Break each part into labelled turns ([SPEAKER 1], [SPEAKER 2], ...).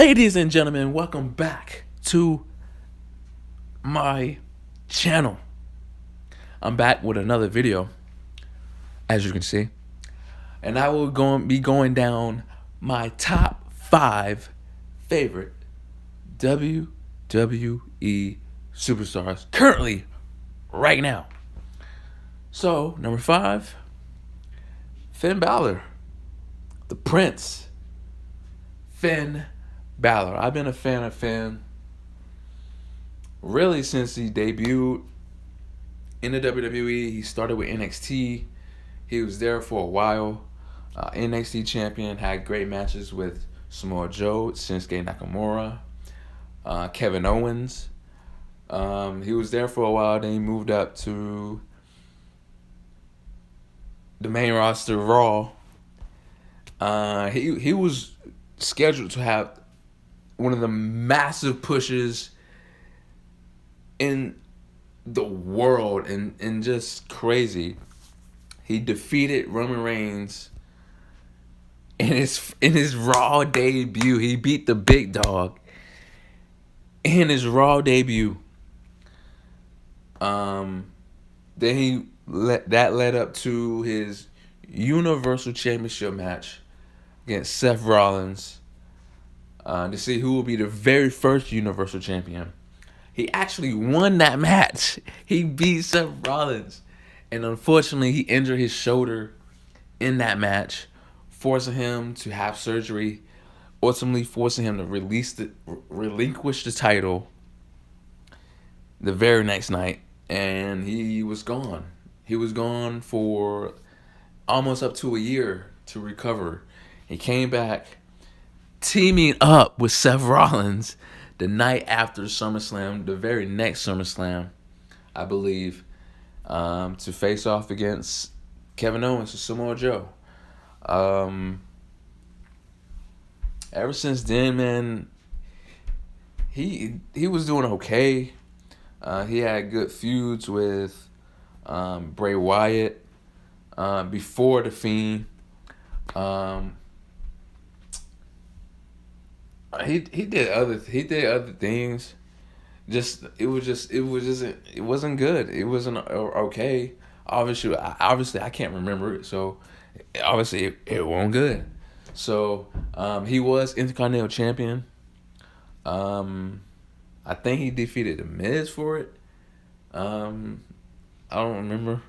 [SPEAKER 1] Ladies and gentlemen, welcome back to my channel. I'm back with another video, as you can see, and I will be going down my top 5 favorite WWE superstars currently, right now. So, number 5, Finn Balor, the Prince, Finn Balor. I've been a fan of Finn really since he debuted in the WWE. He started with NXT. He was there for a while. NXT champion, had great matches with Samoa Joe, Shinsuke Nakamura, Kevin Owens. He was there for a while. Then he moved up to the main roster, Raw. He was scheduled to have one of the massive pushes in the world, and just crazy. He defeated Roman Reigns in his Raw debut. He beat the big dog in his Raw debut. Then that led up to his Universal Championship match against Seth Rollins, to see who will be the very first Universal Champion. He actually won that match. He beat Seth Rollins. And unfortunately, he injured his shoulder in that match, forcing him to have surgery, ultimately forcing him to relinquish the title the very next night. And he was gone. He was gone for almost up to a year to recover. He came back teaming up with Seth Rollins the night after SummerSlam, the very next SummerSlam, I believe, to face off against Kevin Owens and Samoa Joe. Ever since then, man, he was doing okay. He had good feuds with Bray Wyatt before The Fiend. He did other things. It wasn't good. It wasn't okay. Obviously, I can't remember it. So obviously it wasn't good. So he was Intercontinental Champion. I think he defeated The Miz for it. I don't remember.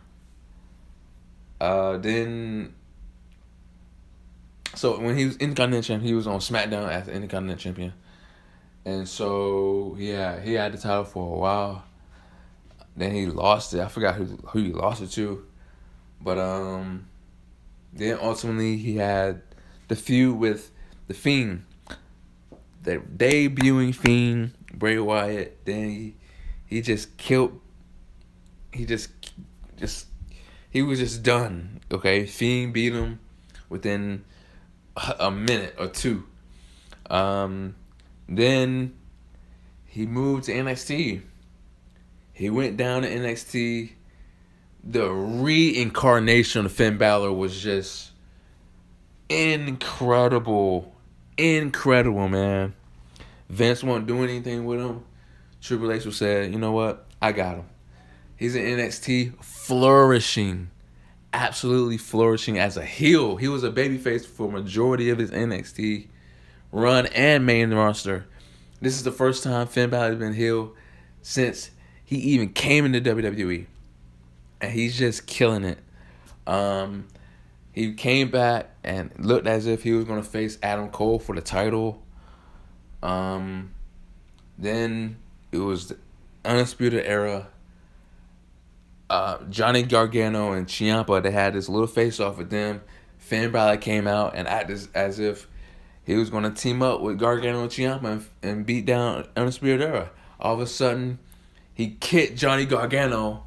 [SPEAKER 1] So when he was Intercontinental Champion, he was on SmackDown as Intercontinental Champion. And so, yeah, he had the title for a while. Then he lost it. I forgot who he lost it to. But then ultimately he had the feud with The Fiend. The debuting Fiend, Bray Wyatt. Then he just killed. He was just done. Okay, Fiend beat him within a minute or two. Then he moved to NXT. He went down to NXT. The reincarnation of Finn Balor was just incredible. Incredible, man. Vince won't do anything with him. Triple H said, you know what? I got him. He's in NXT flourishing. Absolutely flourishing as a heel. He was a babyface for a majority of his NXT run and main roster. This is the first time Finn Balor has been heel since he even came into WWE. And he's just killing it. He came back and looked as if he was going to face Adam Cole for the title. Then it was the Undisputed Era. Johnny Gargano and Ciampa, they had this little face-off with them. Finn Balor came out and acted as if he was going to team up with Gargano and Ciampa and beat down Undisputed Era. All of a sudden, he kicked Johnny Gargano,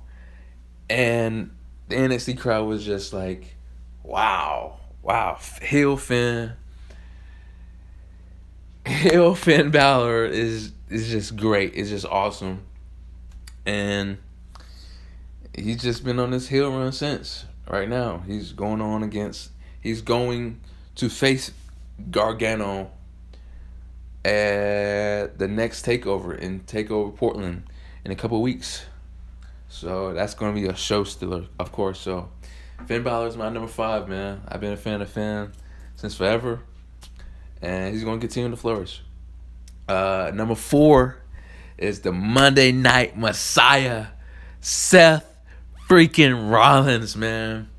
[SPEAKER 1] and the NXT crowd was just like, wow, heel Finn Balor is just great. It's just awesome. And he's just been on this heel run since. Right now, he's going to face Gargano at the next takeover in Takeover Portland in a couple of weeks. So that's going to be a show stealer, of course. So Finn Balor is my number 5, man. I've been a fan of Finn since forever, and he's going to continue to flourish. Number 4 is the Monday Night Messiah, Seth freaking Rollins, man.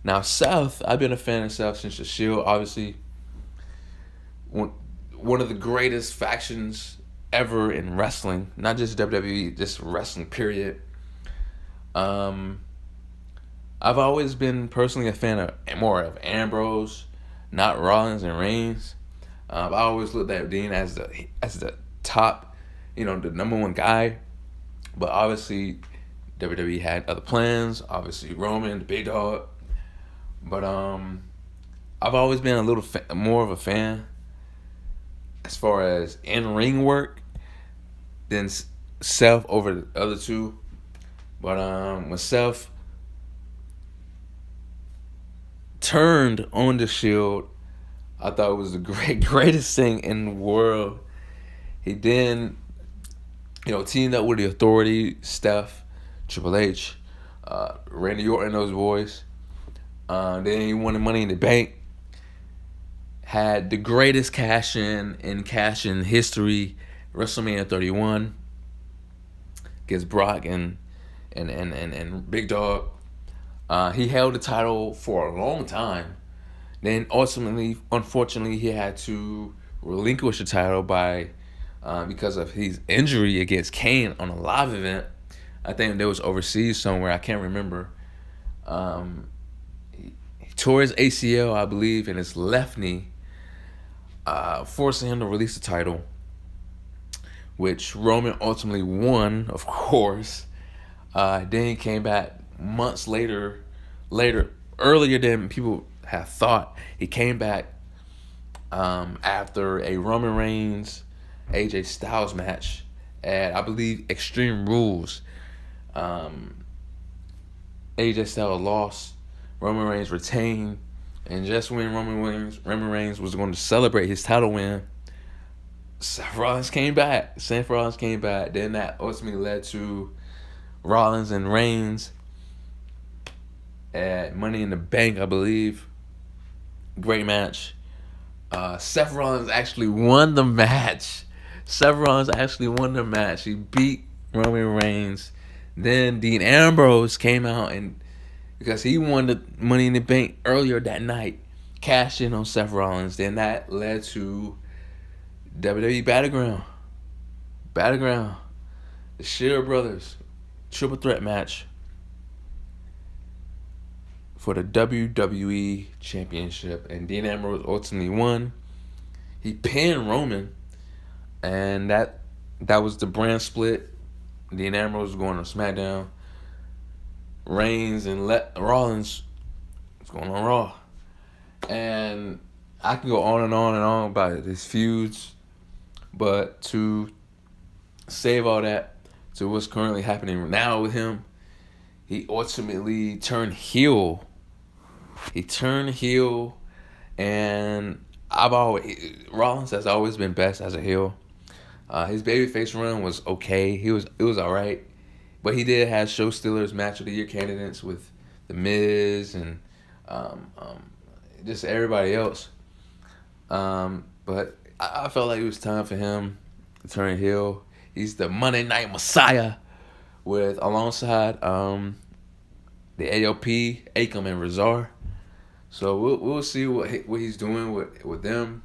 [SPEAKER 1] Now, Seth, I've been a fan of Seth since The Shield, obviously. One of the greatest factions ever in wrestling, not just WWE, just wrestling, period. I've always been personally a fan of more of Ambrose, not Rollins and Reigns. I always looked at Dean as the top, the number 1 guy. But obviously, WWE had other plans. Obviously, Roman, the big dog. But I've always been a little more of a fan as far as in-ring work than Seth over the other two. But when Seth turned on the Shield, I thought it was the greatest thing in the world. He then, teamed up with the Authority, Steph, Triple H, Randy Orton, those boys. Then he won the Money in the Bank. Had the greatest cash in history, WrestleMania 31 against Brock and Big Dog. He held the title for a long time. Then ultimately, unfortunately, he had to relinquish the title because of his injury against Kane on a live event. I think that was overseas somewhere. I can't remember. He tore his ACL, I believe, in his left knee, forcing him to release the title, which Roman ultimately won, of course. Then he came back months later, earlier than people had thought. He came back after a Roman Reigns AJ Styles match at, I believe, Extreme Rules. AJ Styles lost, Roman Reigns retained, and just when Roman Reigns was going to celebrate his title win, Seth Rollins came back. Then that ultimately led to Rollins and Reigns at Money in the Bank, I believe. Great match. Seth Rollins actually won the match. He beat Roman Reigns. Then Dean Ambrose came out, and because he won the Money in the Bank earlier that night, cashed in on Seth Rollins. Then that led to WWE Battleground. The Shield Brothers triple threat match for the WWE Championship, and Dean Ambrose ultimately won. He pinned Roman, and that was the brand split. Dean Ambrose was going on SmackDown. Reigns and Rollins was going on Raw. And I can go on and on and on about his feuds, but to save all that to what's currently happening now with him, he ultimately turned heel. And Rollins has always been best as a heel. His babyface run was okay. It was all right, but he did have show stealers, match of the year candidates with The Miz and just everybody else. But I felt like it was time for him to turn heel. He's the Monday Night Messiah alongside the AOP, Akam, and Razor. So we'll see what he's doing with them.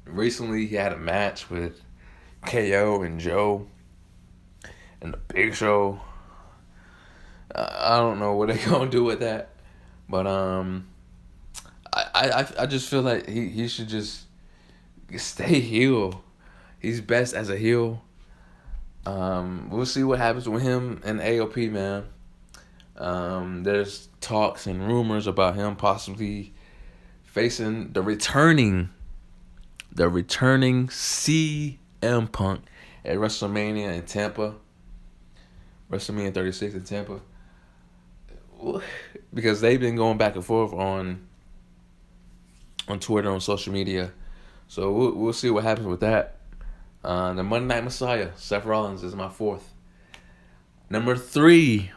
[SPEAKER 1] Recently, he had a match with KO and Joe and the Big Show. I don't know what they're gonna do with that, but I just feel like he should just stay heel. He's best as a heel. We'll see what happens with him and AOP, man. There's talks and rumors about him possibly facing the returning CM Punk at WrestleMania in Tampa. WrestleMania 36 in Tampa. Because they've been going back and forth on Twitter, on social media, So we'll see what happens with that. The Monday Night Messiah, Seth Rollins, is my fourth. Number 3,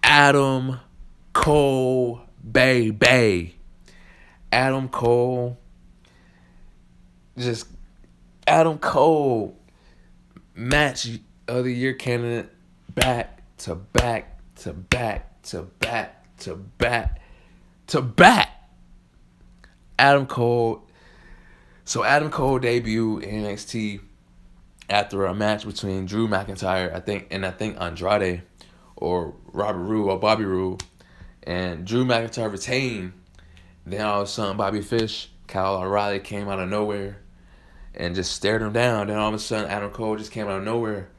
[SPEAKER 1] Adam Cole, baby. Adam Cole, just Adam Cole, match of the year candidate, back to back to back to back to back to back. Adam Cole. So Adam Cole debuted in NXT after a match between Drew McIntyre, I think Andrade or Robert Roode or Bobby Roode, and Drew McIntyre retained. Then all of a sudden, Bobby Fish, Kyle O'Reilly came out of nowhere and just stared him down. Then all of a sudden, Adam Cole just came out of nowhere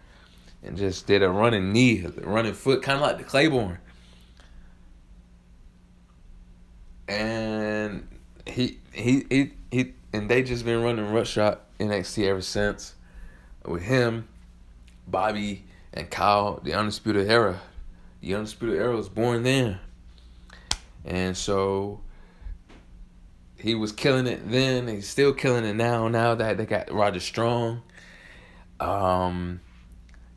[SPEAKER 1] and just did a running knee, a running foot, kind of like the Claiborne. And he and they just been running roughshod NXT ever since. With him, Bobby, and Kyle, the Undisputed Era. The Undisputed Era was born then. And so he was killing it then. He's still killing it now. Now that they got Roger Strong.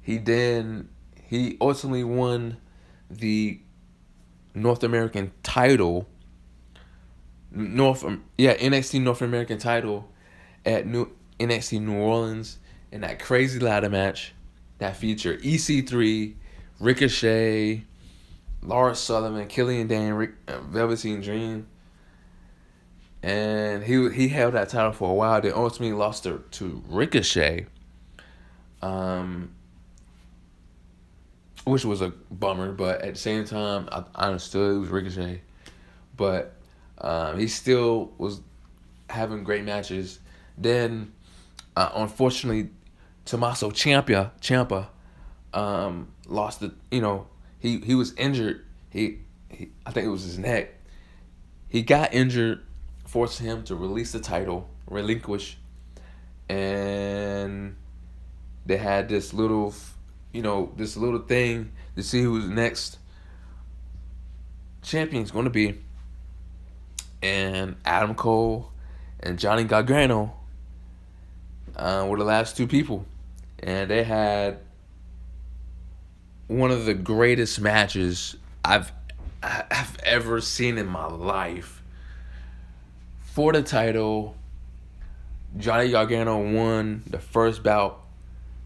[SPEAKER 1] He ultimately won the North American title. NXT North American title at NXT New Orleans in that crazy ladder match that featured EC3, Ricochet, Lars Sullivan, Killian Dane, Velveteen Dream. And he held that title for a while. Then ultimately lost to Ricochet, which was a bummer. But at the same time, I understood it was Ricochet. But he still was having great matches. Then, unfortunately, Tommaso Ciampa lost the. He was injured. He I think it was his neck. He got injured, forced him to release the title, relinquish, and they had this little thing to see who the next champion's going to be. And Adam Cole and Johnny Gargano were the last two people. And they had one of the greatest matches I've ever seen in my life. For the title, Johnny Gargano won the first bout.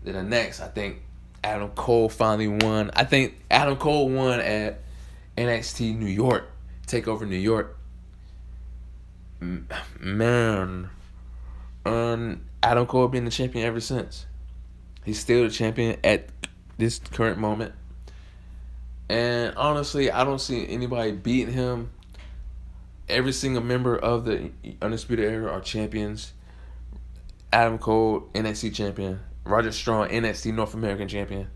[SPEAKER 1] Then the next, I think Adam Cole finally won. I think Adam Cole won at NXT New York, TakeOver New York. Man, Adam Cole been the champion ever since. He's still the champion at this current moment. And honestly, I don't see anybody beating him. Every single member of the Undisputed Era are champions. Adam Cole, NXT champion. Roger Strong, NXT North American champion.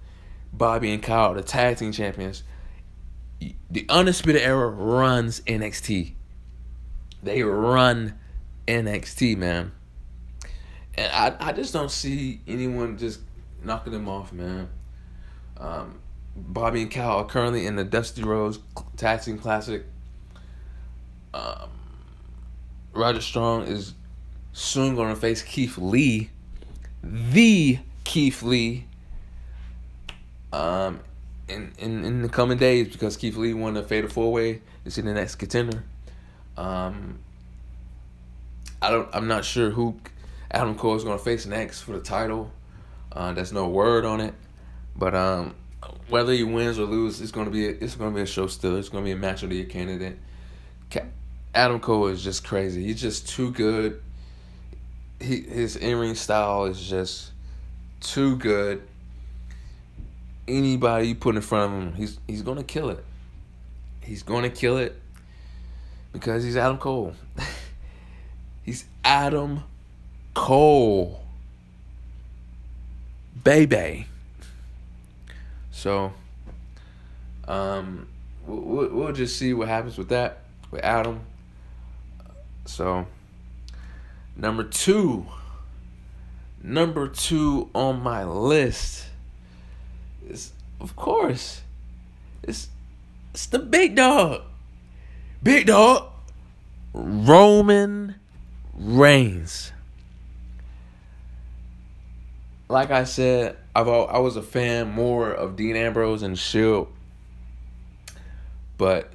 [SPEAKER 1] Bobby and Kyle, the tag team champions. The Undisputed Era runs NXT. They run NXT, man. And I just don't see anyone just knocking them off, man. Bobby and Kyle are currently in the Dusty Rhodes Tag Team Classic. Roger Strong is soon going to face Keith Lee. The Keith Lee. In the coming days, because Keith Lee won the Fatal 4-Way. Is the next contender. I'm not sure who Adam Cole is going to face next for the title. There's no word on it, but whether he wins or loses, it's going to be a show still. It's going to be a match of the year candidate. Adam Cole is just crazy. He's just too good. His in-ring style is just too good. Anybody you put in front of him, he's going to kill it. He's going to kill it because he's Adam Cole. He's Adam Cole, baby. So, we'll just see what happens with that, with Adam. So, number two on my list is, of course, it's the big dog, Roman Reigns. Like I said, I was a fan more of Dean Ambrose and Shield, but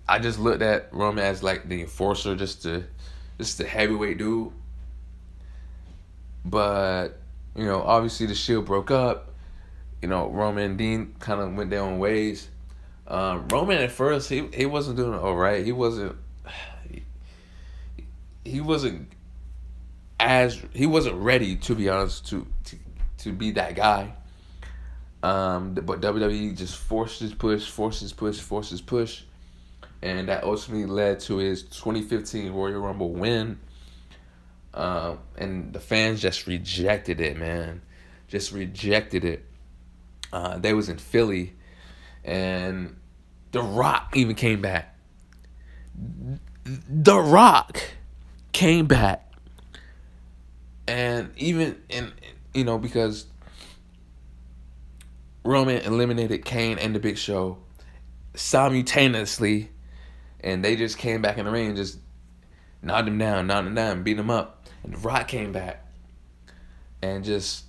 [SPEAKER 1] I just looked at Roman as like the enforcer, just the heavyweight dude. But obviously the Shield broke up. Roman and Dean kind of went their own ways. Roman at first he wasn't doing all right. He wasn't ready, to be honest, to be that guy. But WWE just forced his push, and that ultimately led to his 2015 Royal Rumble win. And the fans just rejected it, man. Just rejected it. They was in Philly, and The Rock even came back. The Rock came back, and even because Roman eliminated Kane and the Big Show simultaneously, and they just came back in the ring and just knocked him down, beat him up. And The Rock came back and just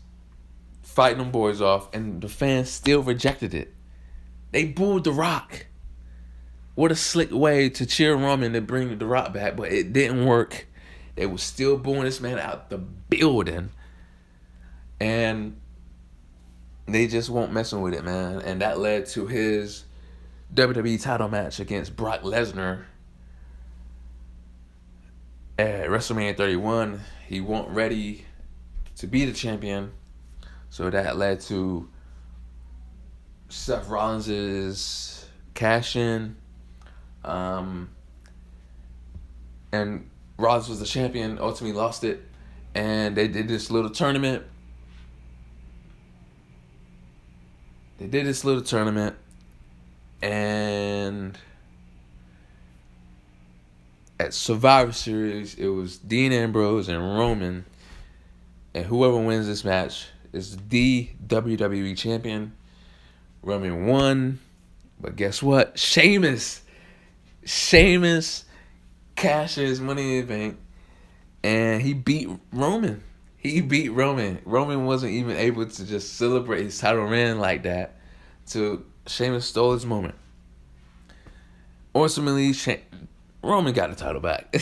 [SPEAKER 1] fighting them boys off, and the fans still rejected it. They booed The Rock. What a slick way to cheer Roman to bring The Rock back, but it didn't work. They were still booing this man out the building, and they just weren't messing with it, man. And that led to his WWE title match against Brock Lesnar at WrestleMania 31. He wasn't ready to be the champion, so that led to Seth Rollins' cash in. And Rollins was the champion, ultimately lost it, and they did this little tournament. And at Survivor Series, it was Dean Ambrose and Roman, and whoever wins this match is the WWE champion. Roman won, but guess what? Sheamus cashed his Money in the Bank, and he beat Roman. Roman wasn't even able to just celebrate his title reign like that. So Sheamus stole his moment. Ultimately, Roman got the title back.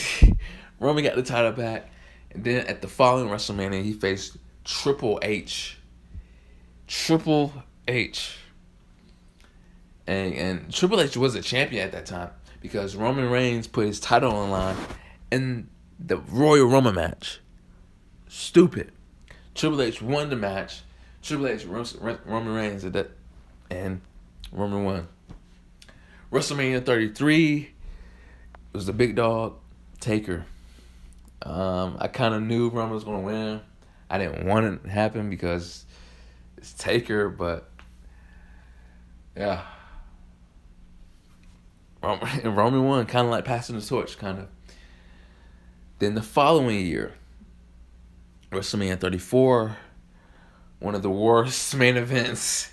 [SPEAKER 1] And then at the following WrestleMania, he faced Triple H. And Triple H was a champion at that time because Roman Reigns put his title on the line in the Royal Rumble match. Stupid. Triple H won the match. Roman Reigns did that, and Roman won. WrestleMania 33 was the big dog, Taker. I kind of knew Roman was going to win. I didn't want it to happen because it's Taker, but yeah. Roman won, kind of like passing the torch, kind of. Then the following year, WrestleMania 34, one of the worst main events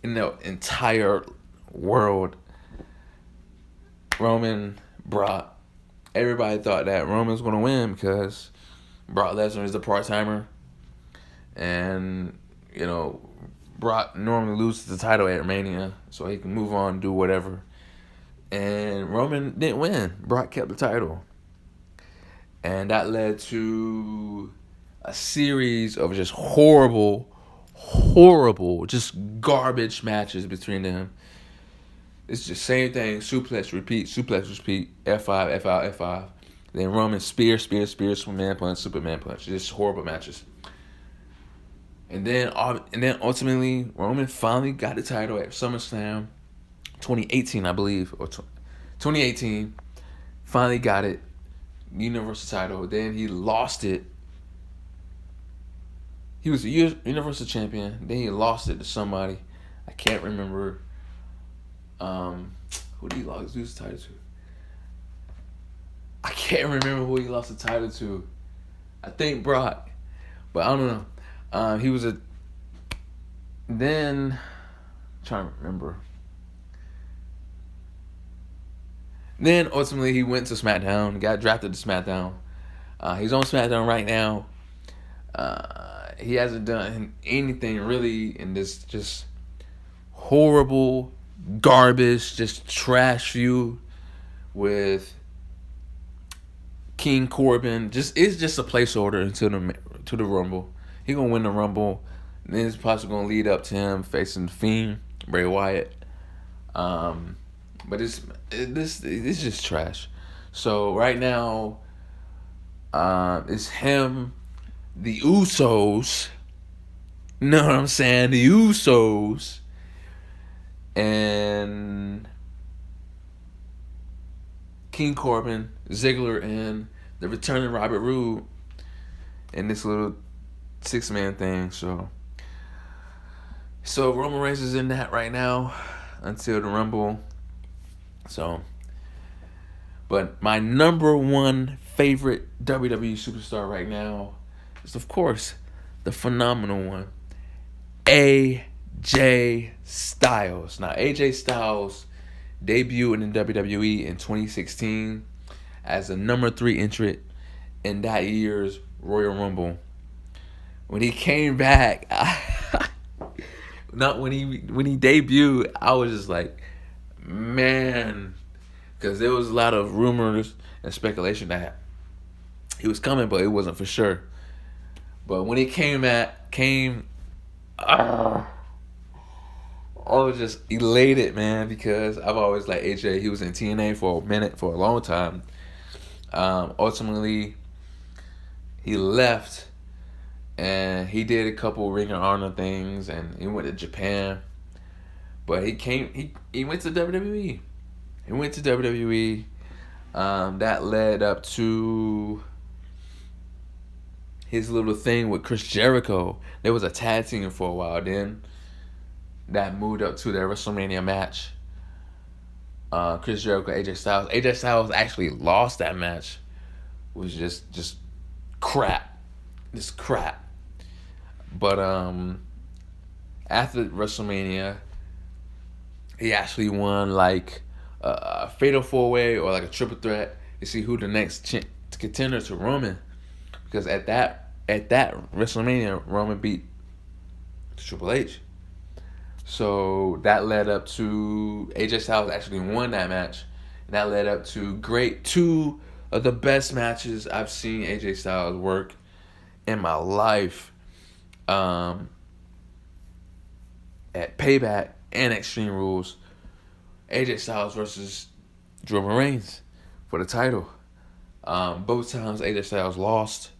[SPEAKER 1] in the entire world. Roman, Brock. Everybody thought that Roman was going to win because Brock Lesnar is the part-timer. And, Brock normally loses the title at Mania, so he can move on and do whatever. And Roman didn't win. Brock kept the title. And that led to a series of just horrible, just garbage matches between them. It's just same thing. Suplex, repeat. F5, F5, F5. Then Roman spear, Superman punch. Just horrible matches. And then ultimately, Roman finally got the title at SummerSlam 2018, I believe, or 2018. Finally got it, Universal title. Then he lost it. He was the Universal champion. Then he lost it to somebody. I can't remember. Who did he lose the title to? I can't remember who he lost the title to. I think Brock, but I don't know. He was then I'm trying to remember. Then ultimately he went to SmackDown, got drafted to SmackDown. He's on SmackDown right now. He hasn't done anything really in this just horrible, garbage, just trash feud with King Corbin. It's just a placeholder to the Rumble. He gonna win the Rumble. And then it's possibly gonna lead up to him facing the Fiend, Bray Wyatt. But it's just trash. So right now, it's him, the Usos. You know what I'm saying? The Usos and King Corbin, Ziggler, and the returning Robert Roode in this little 6-man thing. So Roman Reigns is in that right now until the Rumble. So, but my number one favorite WWE superstar right now is, of course, the phenomenal one, AJ Styles. Now, AJ Styles debuted in the WWE in 2016 as the number 3 entrant in that year's Royal Rumble. When he came back, not when he debuted, I was just like, man, because there was a lot of rumors and speculation that he was coming, but it wasn't for sure. But when he came, I was just elated, man, because I've always liked AJ. He was in TNA for a long time. Ultimately, he left, and he did a couple Ring of Honor things, and he went to Japan. But he went to WWE. He went to WWE. That led up to his little thing with Chris Jericho. There was a tag team for a while. Then that moved up to their WrestleMania match. Chris Jericho, AJ Styles. AJ Styles actually lost that match. It was just crap. Just crap. But after WrestleMania, he actually won like a fatal 4-way or like a triple threat to see who the next contender to Roman. Because at that WrestleMania, Roman beat Triple H. So that led up to AJ Styles actually won that match. And that led up to two of the best matches I've seen AJ Styles work in my life. At Payback and Extreme Rules, AJ Styles versus Roman Reigns for the title. Both times AJ Styles lost,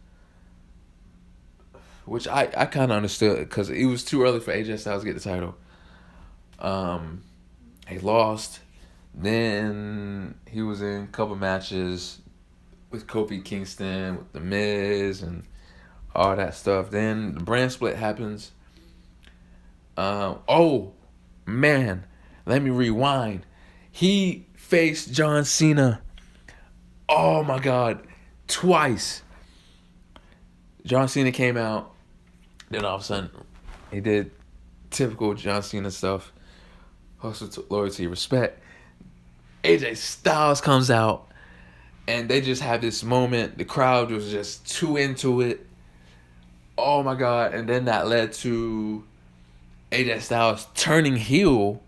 [SPEAKER 1] which I kind of understood because it was too early for AJ Styles to get the title. He lost. Then he was in a couple matches with Kofi Kingston, with The Miz, and all that stuff. Then the brand split happens. Oh, man. Let me rewind. He faced John Cena. Oh, my God. Twice. John Cena came out. Then all of a sudden, he did typical John Cena stuff. Hustle, loyalty, respect. AJ Styles comes out. And they just have this moment. The crowd was just too into it. Oh, my God. And then that led to AJ Styles turning heel.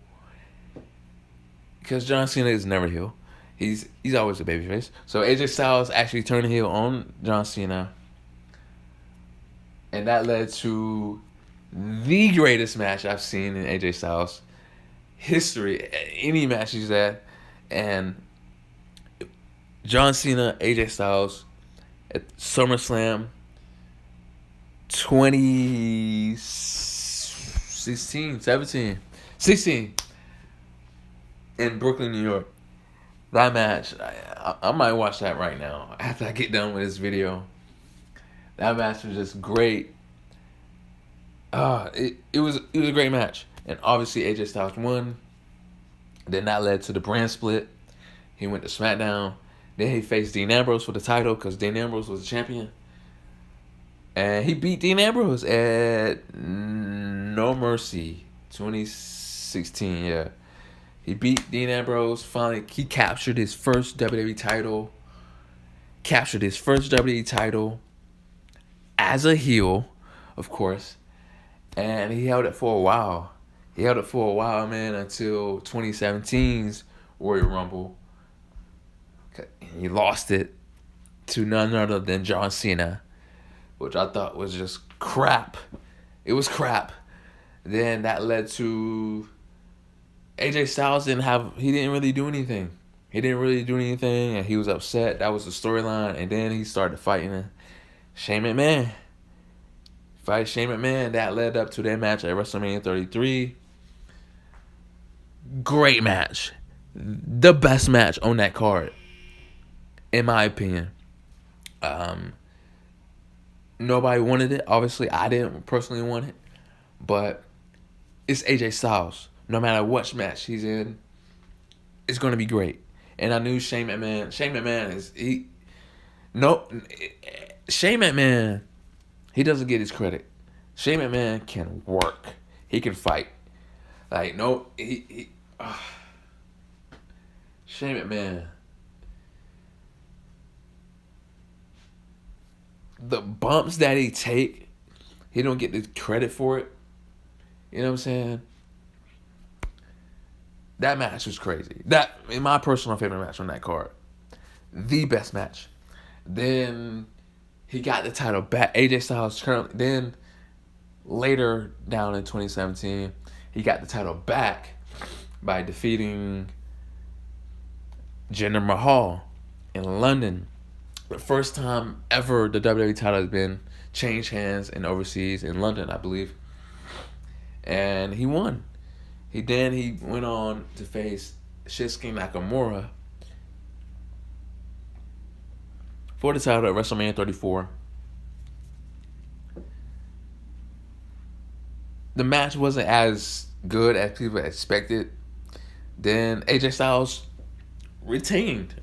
[SPEAKER 1] Because John Cena is never heel. He's always a babyface. So AJ Styles actually turned heel on John Cena. And that led to the greatest match I've seen in AJ Styles history. Any match he's at. And John Cena, AJ Styles at SummerSlam 16 in Brooklyn, New York. That match, I might watch that right now after I get done with this video. That match was just great. It was a great match, and obviously AJ Styles won. Then that led to the brand split. He went to SmackDown. Then he faced Dean Ambrose for the title because Dean Ambrose was the champion. And he beat Dean Ambrose at No Mercy 2016, yeah. He beat Dean Ambrose. Finally, he captured his first WWE title. captured his first WWE title as a heel, of course, and he held it for a while. He held it for a while, man, until 2017's Royal Rumble. He lost it to none other than John Cena, which I thought was just crap. It was crap. Then that led to AJ Styles he didn't really do anything. He didn't really do anything, and he was upset. That was the storyline, and then he started fighting Shane McMahon. Shane McMahon, that led up to their match at WrestleMania 33. Great match. The best match on that card, in my opinion. Nobody wanted it. Obviously, I didn't personally want it. But it's AJ Styles. No matter what match he's in, it's going to be great. And I knew Shane McMahon. Shane McMahon, he doesn't get his credit. Shane McMahon can work. He can fight. Shane McMahon. The bumps that he take, he don't get the credit for it. You know what I'm saying? That match was crazy. That is my personal favorite match on that card. The best match. Then he got the title back. AJ Styles currently. Then later down in 2017, he got the title back by defeating Jinder Mahal in London. The first time ever the WWE title has been changed hands in overseas in London, I believe. And he won. He went on to face Shinsuke Nakamura for the title at WrestleMania 34. The match wasn't as good as people expected. Then AJ Styles retained.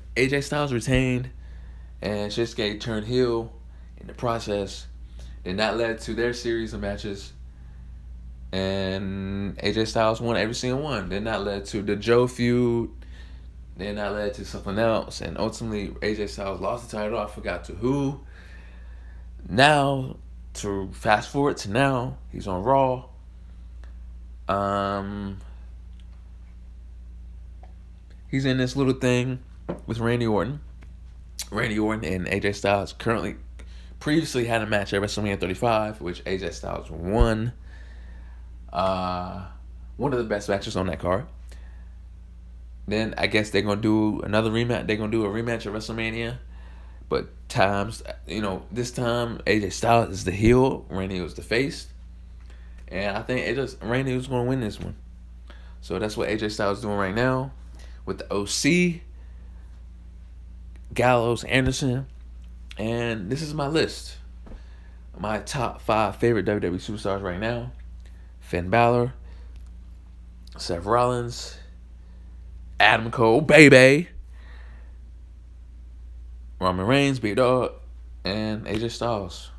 [SPEAKER 1] And Shinsuke turned heel in the process. Then that led to their series of matches. And AJ Styles won every single one. Then that led to the Joe feud. Then that led to something else. And ultimately, AJ Styles lost the title. I forgot to who. Now, to fast forward to now, he's on Raw. He's in this little thing with Randy Orton. Randy Orton and AJ Styles previously had a match at WrestleMania 35, which AJ Styles won. One of the best matches on that card. Then I guess they're gonna do another rematch. They're gonna do a rematch at WrestleMania, but this time AJ Styles is the heel, Randy was the face, and I think Randy was gonna win this one. So that's what AJ Styles is doing right now with the OC, Gallows, Anderson, and this is my list. My top 5 favorite WWE superstars right now: Finn Balor, Seth Rollins, Adam Cole, baby, Roman Reigns, Big Dog, and AJ Styles.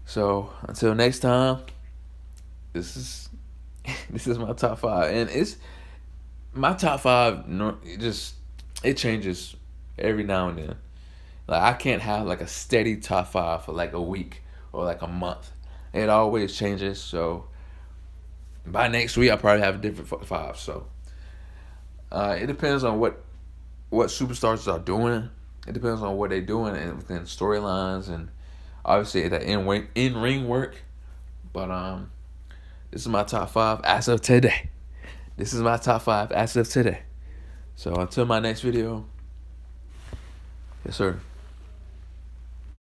[SPEAKER 1] So until next time, this is my top 5, and it's my top 5. It changes every now and then. Like I can't have like a steady top 5 for like a week or like a month. It always changes. So by next week, I'll probably have a different 5. So it depends on what superstars are doing. It depends on what they're doing and within storylines and obviously the in ring work. But this is my top 5 as of today. So until my next video, yes sir.